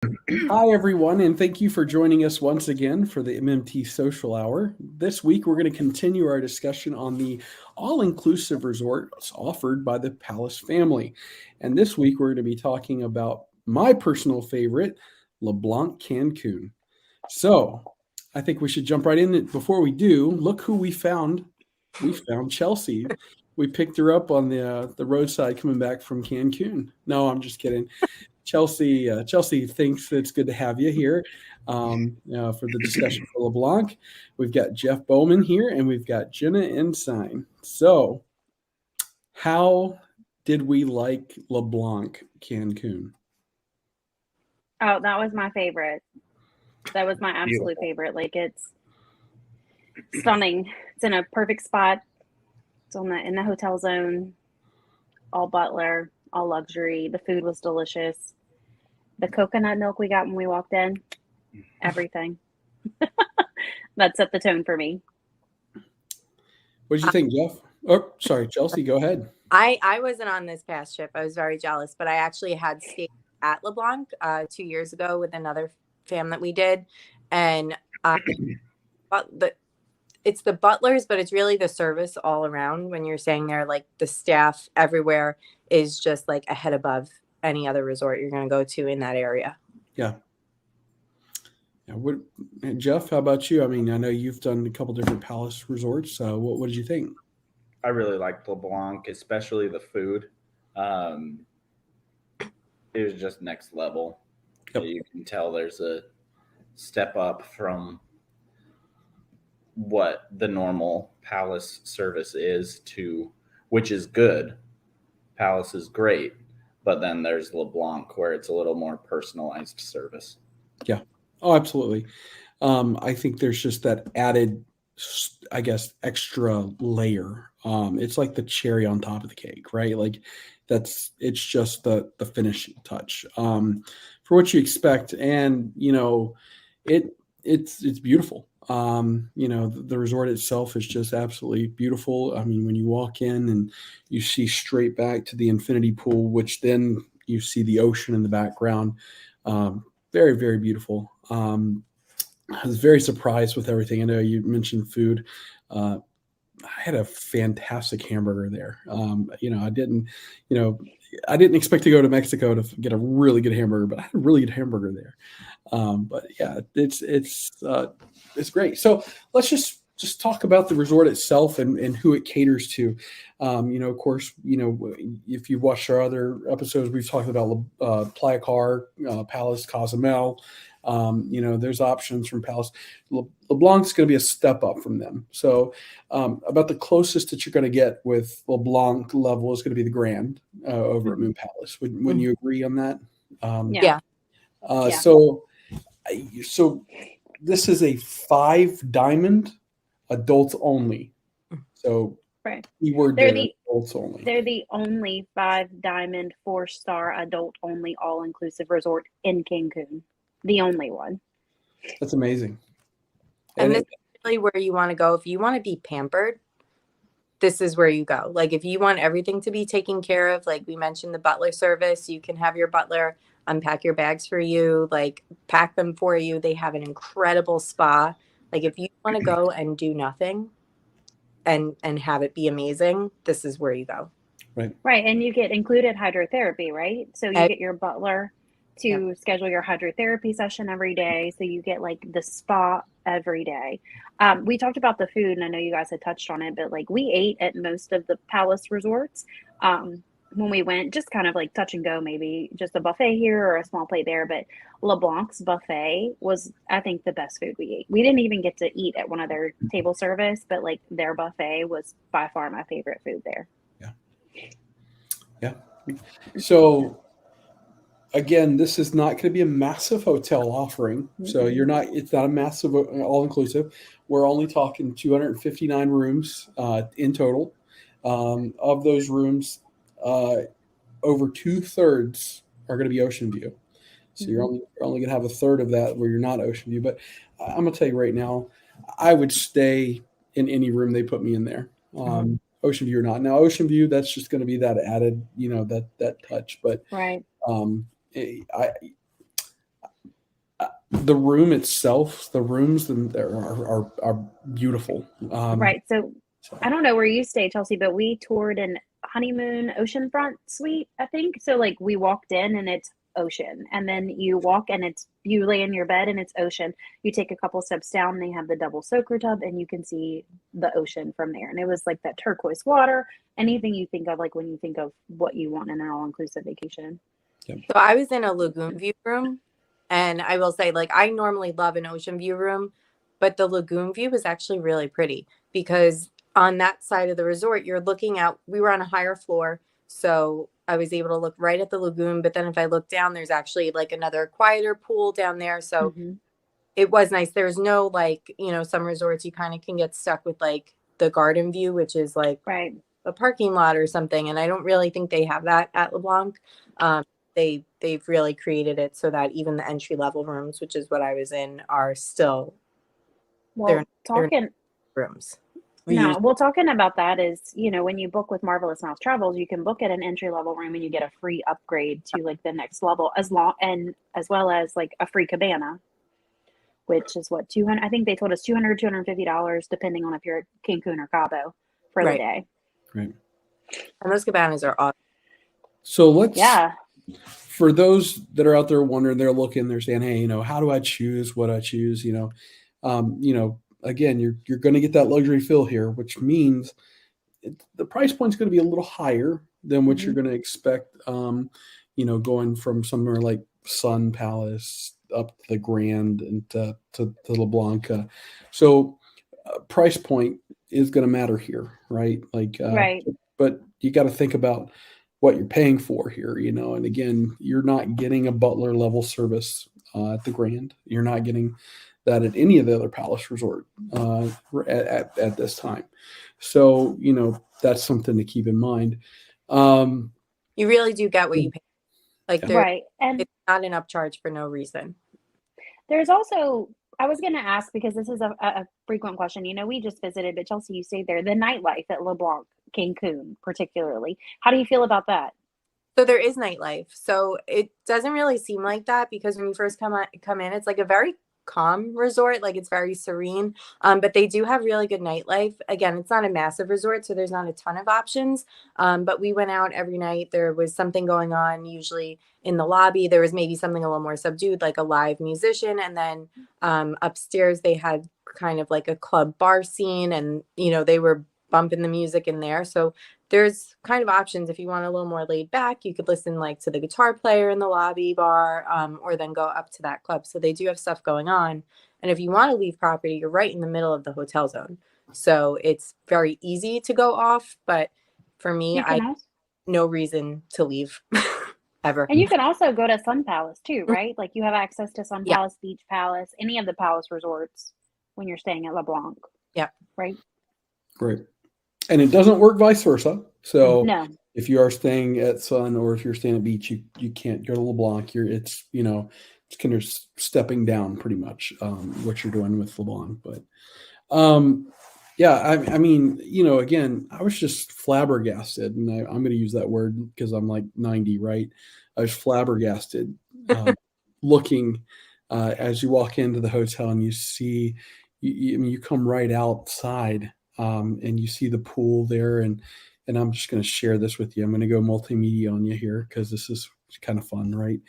Hi, everyone, and thank you for joining us once again for the MMT Social Hour. This week, we're going to continue our discussion on the all inclusive resorts offered by the Palace family. And this week, we're going to be talking about my personal favorite, LeBlanc Cancun. So, I think we should jump right in. Before we do, look who we found. We found Chelsea. We picked her up on the roadside coming back from Cancun. No, I'm just kidding. Chelsea thinks it's good to have you here for the discussion for LeBlanc. We've got Jeff Bowman here, and we've got Jenna Ensign. So, how did we like LeBlanc Cancun? Oh, that was my favorite. That was my absolute Beautiful. favorite. Like it's stunning. It's in a perfect spot. It's on the hotel zone, all butler, all luxury. The food was delicious. The coconut milk we got when we walked in, everything. That set the tone for me. What did you think, Jeff? Oh, sorry, Chelsea, go ahead. I wasn't on this past trip. I was very jealous, but I actually had stayed at LeBlanc 2 years ago with another fam that we did, and but it's the butlers, but it's really the service all around. When you're saying there, like the staff everywhere is just like a head above any other resort you're going to go to in that area. Yeah. Yeah. Jeff, how about you? I mean, I know you've done a couple different Palace resorts. What did you think? I really liked LeBlanc, especially the food. Um, it was just next level. Yep. You can tell there's a step up from what the normal Palace service is to, which is good. Palace is great, but then there's LeBlanc where it's a little more personalized service. Yeah. Oh, absolutely. I think there's just that added, I guess, extra layer. It's like the cherry on top of the cake, right? Like it's just the finishing touch for what you expect, and it's beautiful. The resort itself is just absolutely beautiful. I mean, when you walk in and you see straight back to the infinity pool, which then you see the ocean in the background. Very, very beautiful. I was very surprised with everything. I know you mentioned food. Uh, I had a fantastic hamburger there. You know, I didn't expect to go to Mexico to get a really good hamburger, but I had a really good hamburger there. But yeah, it's great. So let's just talk about the resort itself and who it caters to. Of course, if you've watched our other episodes, we've talked about Playa Car, Palace, Cozumel. There's options from Palace. LeBlanc's going to be a step up from them. So, about the closest that you're going to get with LeBlanc level is going to be the Grand over at Moon Palace. Wouldn't you agree on that? Yeah. Yeah. Yeah. So this is a 5 diamond adults only. So Right. keyword They're there, the adults only. they're the only 5 diamond 4-star adult only all inclusive resort in Cancun. The only one. That's amazing. And this is really where you want to go if you want to be pampered. This is where you go. Like if you want everything to be taken care of, like we mentioned the butler service, you can have your butler unpack your bags for you, like pack them for you. They have an incredible spa. Like if you want to go and do nothing and have it be amazing, this is where you go. Right. And you get included hydrotherapy, right? So you get your butler to schedule your hydrotherapy session every day. So you get like the spa every day. We talked about the food, and I know you guys had touched on it, but like we ate at most of the Palace resorts when we went, just kind of like touch and go, maybe just a buffet here or a small plate there. But LeBlanc's buffet was, I think, the best food we ate. We didn't even get to eat at one of their table service, but like their buffet was by far my favorite food there. Yeah. So again, this is not going to be a massive hotel offering. So it's not a massive all inclusive. We're only talking 259 rooms in total. Of those rooms, over 2/3 are going to be ocean view. So you're only going to have a third of that where you're not ocean view. But I'm going to tell you right now, I would stay in any room they put me in there. Ocean view or not. Now, ocean view, that's just going to be that added, that touch. But Right. I The room itself, the rooms are beautiful. Right. So I don't know where you stay, Chelsea, but we toured an honeymoon oceanfront suite, I think. So like we walked in and it's ocean, and then you walk and you lay in your bed and it's ocean. You take a couple steps down, they have the double soaker tub, and you can see the ocean from there. And it was like that turquoise water, anything you think of, like when you think of what you want in an all-inclusive vacation. So I was in a lagoon view room, and I will say, like, I normally love an ocean view room, but the lagoon view was actually really pretty because on that side of the resort, you're looking out. We were on a higher floor, so I was able to look right at the lagoon. But then if I look down, there's actually like another quieter pool down there. So it was nice. There's no like, some resorts you kind of can get stuck with like the garden view, which is like a parking lot or something. And I don't really think they have that at LeBlanc. They've really created it so that even the entry level rooms, which is what I was in, are still they're rooms. Talking about that is, when you book with Marvelous Mouse Travels, you can book at an entry level room and you get a free upgrade to like the next level as well as like a free cabana, which is what, 200, I think they told us $250 depending on if you're at Cancun or Cabo for the day. Right. And those cabanas are awesome. So for those that are out there wondering, they're looking, they're saying, hey, how do I choose what I choose? Again, you're going to get that luxury feel here, which means the price point is going to be a little higher than what you're going to expect. Going from somewhere like Sun Palace up to the Grand and to LeBlanc. So price point is going to matter here, right? But you got to think about what you're paying for here, and again, you're not getting a butler level service at the Grand. You're not getting that at any of the other Palace Resort at this time. So, that's something to keep in mind. You really do get what you pay. And it's not an upcharge for no reason. There's also, I was going to ask, because this is a frequent question. We just visited, but Chelsea, you stayed there. The nightlife at LeBlanc Cancun, particularly. How do you feel about that? So there is nightlife. So it doesn't really seem like that because when you first come in, it's like a very calm resort. Like it's very serene. But they do have really good nightlife. Again, it's not a massive resort, so there's not a ton of options. But we went out every night. There was something going on, usually in the lobby. There was maybe something a little more subdued, like a live musician. And then upstairs, they had kind of like a club bar scene, and, they were bumping the music in there. So there's kind of options. If you want a little more laid back, you could listen like to the guitar player in the lobby bar, or then go up to that club. So they do have stuff going on. And if you want to leave property, you're right in the middle of the hotel zone. So it's very easy to go off. But for me, I no reason to leave ever. And you can also go to Sun Palace too, right? Like you have access to Sun Palace, Beach Palace, any of the Palace resorts when you're staying at LeBlanc. Yeah. Right. Great. And it doesn't work vice versa. So no. If you are staying at Sun or if you're staying at Beach, you can't go to LeBlanc. It's kind of stepping down pretty much what you're doing with LeBlanc. But I mean, again, I was just flabbergasted, and I'm going to use that word because I'm like 90, right? I was flabbergasted looking as you walk into the hotel and you see, you come right outside. And you see the pool there, and I'm just going to share this with you. I'm going to go multimedia on you here because this is kind of fun, right?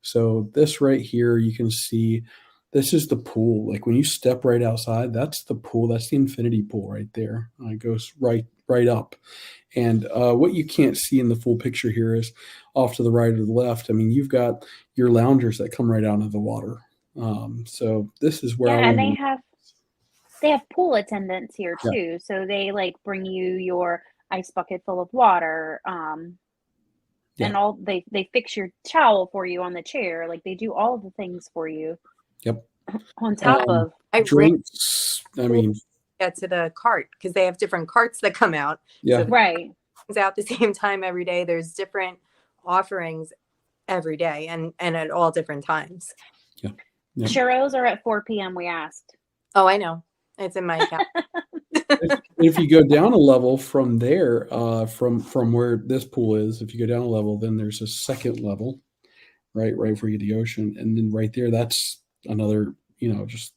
So this right here, you can see this is the pool. Like when you step right outside, that's the pool. That's the infinity pool right there. It goes right up. And what you can't see in the full picture here is off to the right or the left. I mean, you've got your loungers that come right out of the water. So this is where they have pool attendants here too. So they like bring you your ice bucket full of water. And they fix your towel for you on the chair. Like they do all of the things for you. Yep. On top of drinks. I mean, get to the cart because they have different carts that come out. Yeah. So right. It's out the same time every day. There's different offerings every day and at all different times. Yeah. Churros are at 4 p.m. We asked. Oh, I know. It's in my account. If you go down a level from there, from where this pool is, if you go down a level, then there's a second level, right where you get the ocean, and then right there, that's another, just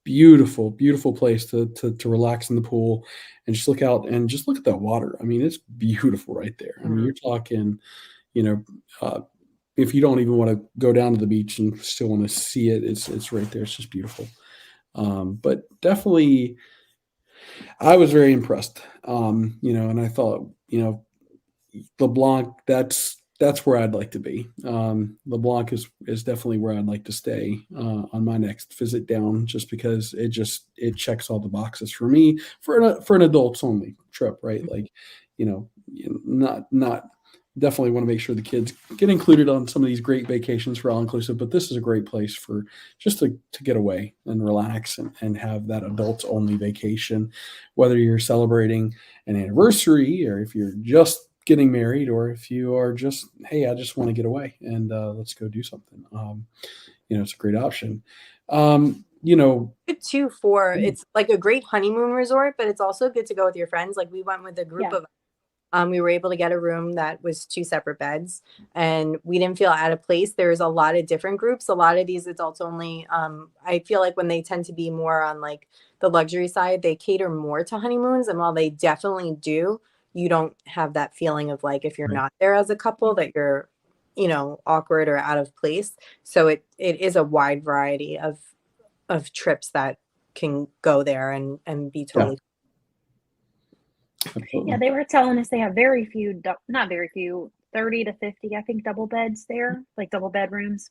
beautiful, beautiful place to relax in the pool and just look out and just look at that water. I mean, it's beautiful right there. I mean, you're talking, you know, uh, if you don't even want to go down to the beach and still want to see it, it's right there. It's just beautiful. But definitely, I was very impressed. And I thought, LeBlanc, that's where I'd like to be. LeBlanc is definitely where I'd like to stay on my next visit down, just because it checks all the boxes for me for an adults only trip, right? Like, not definitely want to make sure the kids get included on some of these great vacations for all inclusive, but this is a great place for just to get away and relax and have that adults only vacation, whether you're celebrating an anniversary or if you're just getting married or if you are just, hey, I just want to get away and let's go do something. It's a great option. Good too for it's like a great honeymoon resort, but it's also good to go with your friends. Like we went with a group of we were able to get a room that was 2 separate beds and we didn't feel out of place. There's a lot of different groups. A lot of these adults only, I feel like when they tend to be more on like the luxury side, they cater more to honeymoons. And while they definitely do, you don't have that feeling of like, if you're not there as a couple that you're, awkward or out of place. So it is a wide variety of trips that can go there and be totally. Yeah, they were telling us they have very few, not very few, 30 to 50, I think, double beds there, like double bedrooms.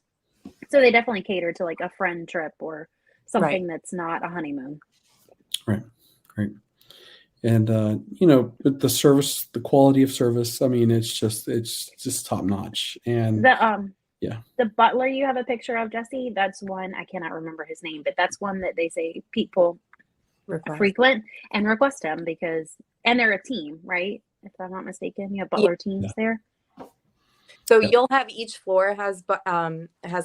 So they definitely cater to like a friend trip or something that's not a honeymoon. Right. And, but the service, the quality of service, I mean, it's just top notch. And the butler you have a picture of, Jesse, that's one, I cannot remember his name, but that's one that they say people frequent and request him and they're a team, right? If I'm not mistaken, you have butler teams there. So you'll have each floor has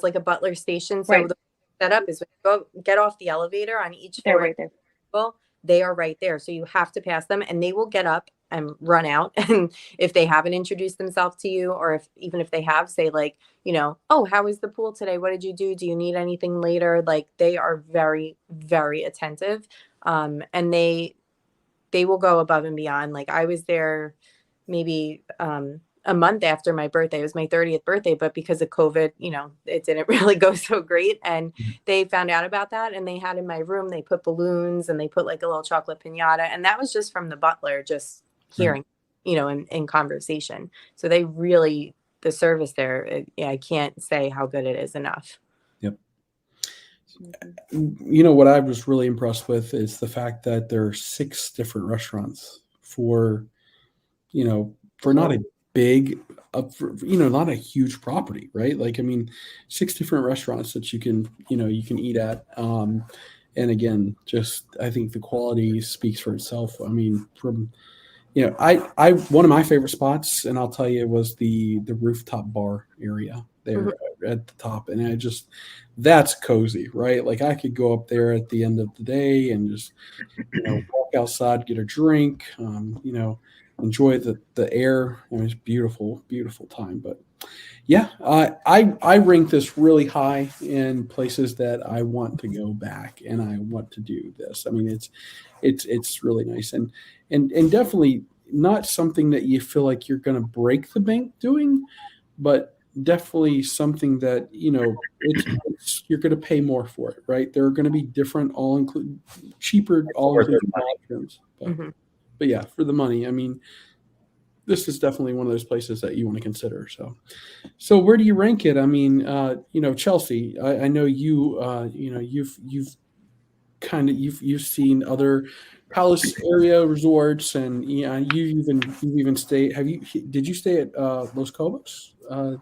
like a butler station. So the setup is when you go get off the elevator on each floor. They're right there. Well, they are right there. So you have to pass them and they will get up and run out. And if they haven't introduced themselves to you, or even if they have, say like, oh, how was the pool today? What did you do? Do you need anything later? Like they are very, very attentive. And they will go above and beyond. Like I was there maybe a month after my birthday. It was my 30th birthday, but because of COVID, it didn't really go so great. And they found out about that and they had in my room, they put balloons and they put like a little chocolate piñata. And that was just from the butler, just hearing, in conversation. So they really, the service there, I can't say how good it is enough. Yep. What I was really impressed with is the fact that there are 6 different restaurants for not a big, not a huge property, right? Like, I mean, 6 different restaurants that you can eat at. And again, just, I think the quality speaks for itself. I mean, from, I one of my favorite spots, and I'll tell you, was the rooftop bar area there at the top. And that's cozy, right? Like I could go up there at the end of the day and just, walk outside, get a drink, enjoy the air. I mean, it's beautiful, beautiful time. But yeah, I rank this really high in places that I want to go back and I want to do this. I mean, it's really nice and definitely not something that you feel like you're going to break the bank doing, but definitely something that you're going to pay more for it, right? There are going to be different cheaper all-inclusive options. But yeah, for the money, I mean, this is definitely one of those places that you want to consider. So where do you rank it? I mean, Chelsea, I know you've seen other Palace area resorts, and you've even stayed. Did you stay at Los Cobos?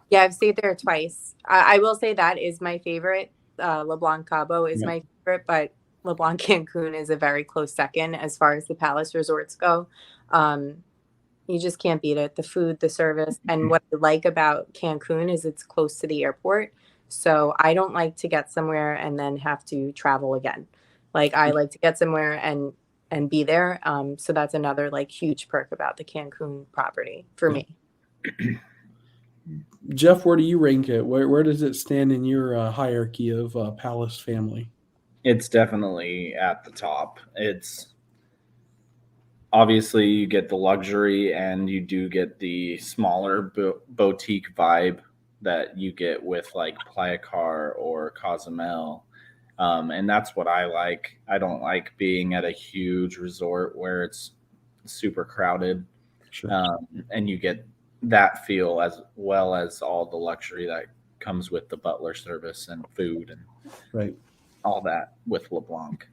Yeah, I've stayed there twice. I will say that is my favorite. LeBlanc Cabo is my favorite, but LeBlanc Cancun is a very close second as far as the Palace resorts go. You just can't beat it. The food, the service. And what I like about Cancun is it's close to the airport. So I don't like to get somewhere and then have to travel again. Like I like to get somewhere and be there. So that's another like huge perk about the Cancun property for me. Jeff, where do you rank it? Where does it stand in your hierarchy of Palace family? It's definitely at the top. It's obviously you get the luxury and you do get the smaller boutique vibe that you get with like Playa Car or Cozumel. And that's what I like. I don't like being at a huge resort where it's super crowded. Sure. And you get that feel as well as all the luxury that comes with the butler service and food and Right. all that with LeBlanc.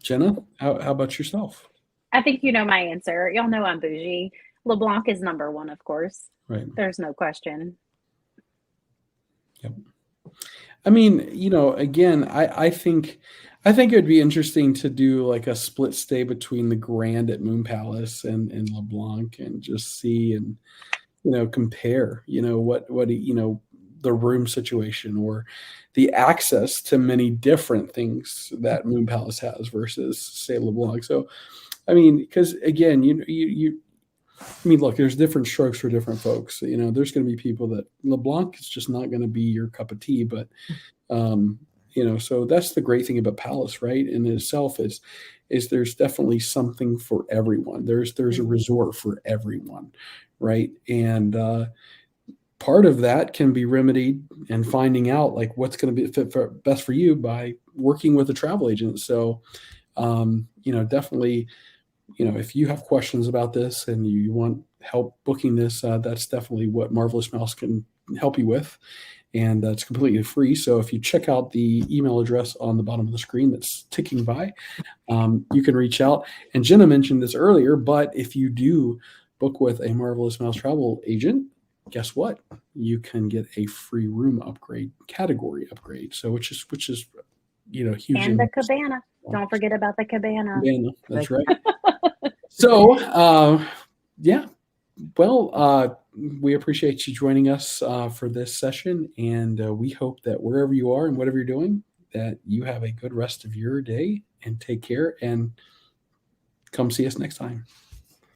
Jenna, how about yourself? I think you know my answer. Y'all know I'm bougie. LeBlanc is number one, of course. Right. There's no question. Yep. I mean, again, I think it would be interesting to do like a split stay between the Grand at Moon Palace and LeBlanc and just see and compare, what the room situation or the access to many different things that Moon Palace has versus say LeBlanc. So, I mean, because again, I mean, look, there's different strokes for different folks. There's going to be people that LeBlanc is just not going to be your cup of tea, but so that's the great thing about Palace, right? In itself is there's definitely something for everyone. There's a resort for everyone, right? And part of that can be remedied and finding out like what's going to be best for you by working with a travel agent. So, definitely, if you have questions about this and you want help booking this, that's definitely what Marvelous Mouse can help you with. And it's completely free. So if you check out the email address on the bottom of the screen that's ticking by, you can reach out. And Jenna mentioned this earlier, but if you do book with a Marvelous Mouse travel agent, guess what? You can get a free room upgrade, category upgrade. So which is huge. And the cabana. Don't forget about the cabana. That's right. So yeah. Well, we appreciate you joining us for this session, and we hope that wherever you are and whatever you're doing, that you have a good rest of your day and take care and come see us next time.